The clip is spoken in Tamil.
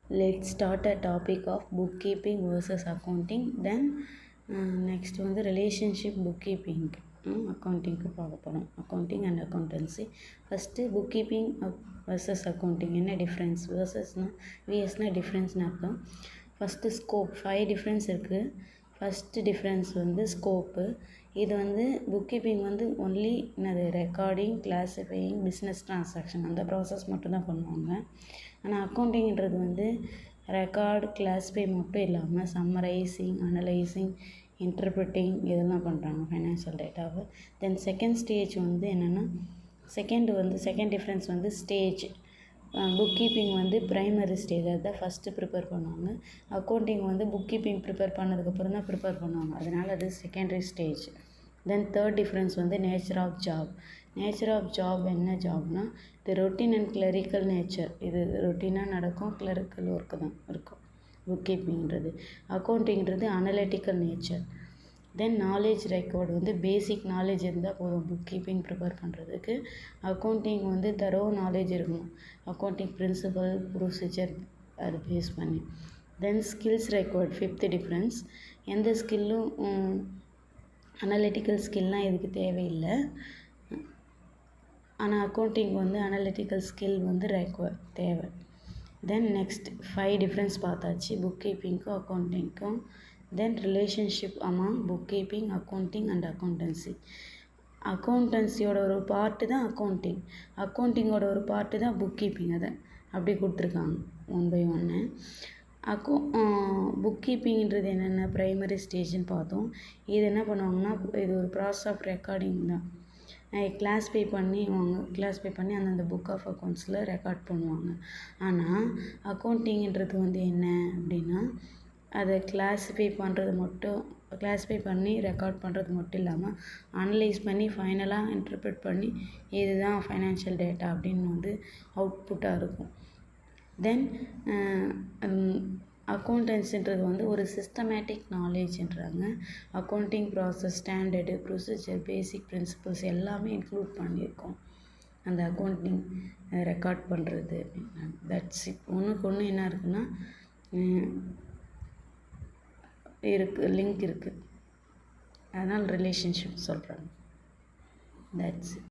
Let's start a topic of bookkeeping versus accounting. Then next வந்து relationship bookkeeping அக்கௌண்டிங்க்கு பார்க்க போகிறோம். Accounting and accountancy. First booking versus accounting என்ன டிஃப்ரென்ஸ்? வர்சஸ்னால் விஎஸ்னால் டிஃப்ரென்ஸ்னு அர்த்தம். ஃபஸ்ட்டு ஸ்கோப் 5 டிஃப்ரென்ஸ் இருக்குது. ஃபஸ்ட்டு டிஃப்ரென்ஸ் வந்து ஸ்கோப்பு. இது வந்து புக்கிங் வந்து ஒன்லி என்னது ரெக்கார்டிங், கிளாஸிஃபையிங், பிஸ்னஸ் ட்ரான்சாக்ஷன் அந்த ப்ராசஸ் மட்டும்தான் பண்ணுவாங்க. ஆனால் அக்கௌண்டிங்கிறது வந்து ரெக்கார்டு, கிளாஸிஃபை மட்டும் இல்லாமல் சம்மரைசிங், அனலைசிங், இன்டர்பிரிட்டிங் இதெல்லாம் பண்ணுறாங்க ஃபைனான்ஷியல் டேட்டாவை. தென் செகண்ட் ஸ்டேஜ் வந்து என்னென்னா செகண்ட் டிஃப்ரென்ஸ் வந்து ஸ்டேஜ். புக்கிங் வந்து ப்ரைமரி ஸ்டேஜ், அதுதான் ஃபஸ்ட்டு ப்ரிப்பேர் பண்ணுவாங்க. அக்கௌண்டிங் வந்து புக்கிங் ப்ரிப்பேர் பண்ணதுக்கப்புறம் தான் ப்ரிப்பேர் பண்ணுவாங்க, அதனால் அது secondary stage. Then third difference வந்து nature of job. Nature of job என்ன ஜாப்னால் இது ரொட்டீன் அண்ட் கிளரிக்கல் நேச்சர். இது ரொட்டீனாக நடக்கும், கிளரிக்கல் ஒர்க்கு தான் இருக்கும் புக்கிங்கிறது. அக்கௌண்டிங்கிறது அனலிட்டிக்கல் நேச்சர். தென் நாலேஜ் ரெக்கார்டு வந்து பேசிக் நாலேஜ் இருந்தால் போதும் புக்கிங் ப்ரிப்பேர் பண்ணுறதுக்கு. அக்கௌண்டிங் வந்து தரோ நாலேஜ் இருக்கணும், அக்கௌண்டிங் பிரின்சிபல், ப்ரொசீஜர் அது பேஸ் பண்ணி. தென் ஸ்கில்ஸ் ரெக்கார்டு ஃபிஃப்த் டிஃப்ரென்ஸ். எந்த ஸ்கில்லும் அனலிட்டிக்கல் ஸ்கில்லாம் இதுக்கு தேவையில்லை. ஆனால் அக்கௌண்டிங் வந்து அனலிட்டிக்கல் ஸ்கில் வந்து தேவை. தென் நெக்ஸ்ட் 5 டிஃப்ரென்ஸ் பார்த்தாச்சு புக்கிங்க்கும் அக்கௌண்டிங்க்கும். Then relationship among booking, accounting and accountancy. அக்கௌண்டன்சியோட ஒரு பார்ட்டு தான் அக்கௌண்டிங், அக்கௌண்டிங்கோட ஒரு பார்ட்டு தான் புக்கிங். அதை அப்படி கொடுத்துருக்காங்க 1 by 1. புக்கிங்கிறது என்னென்ன ப்ரைமரி ஸ்டேஜ்னு பார்த்தோம். இது என்ன பண்ணுவாங்கன்னா இது ஒரு ப்ராசஸ் ஆஃப் ரெக்கார்டிங் தான். கிளாஸிஃபை பண்ணி அந்தந்த புக் ஆஃப் அக்கௌண்ட்ஸில் ரெக்கார்ட் பண்ணுவாங்க. ஆனால் அக்கௌண்டிங்கிறது வந்து என்ன அப்படின்னா அதை கிளாஸிஃபை பண்ணி ரெக்கார்ட் பண்ணுறது மட்டும் இல்லாமல் அனலைஸ் பண்ணி ஃபைனலாக இன்டர்பிரேட் பண்ணி இதுதான் ஃபைனான்ஷியல் டேட்டா அப்படின்னு வந்து அவுட்புட்டாக இருக்கும். தென் அக்கௌண்டன்சின்றது வந்து ஒரு சிஸ்டமேட்டிக் நாலேஜ்ன்றாங்க. Accounting process, standard, procedure, basic principles எல்லாமே இன்க்ளூட் பண்ணியிருக்கோம் அந்த அக்கௌண்டிங் ரெக்கார்ட் பண்ணுறது அப்படின்னா. That's it. ஒன்றுக்கு ஒன்று என்ன இருக்குன்னா லிங்க் இருக்குது, அதனால் ரிலேஷன்ஷிப் சொல்கிறாங்க. That's it.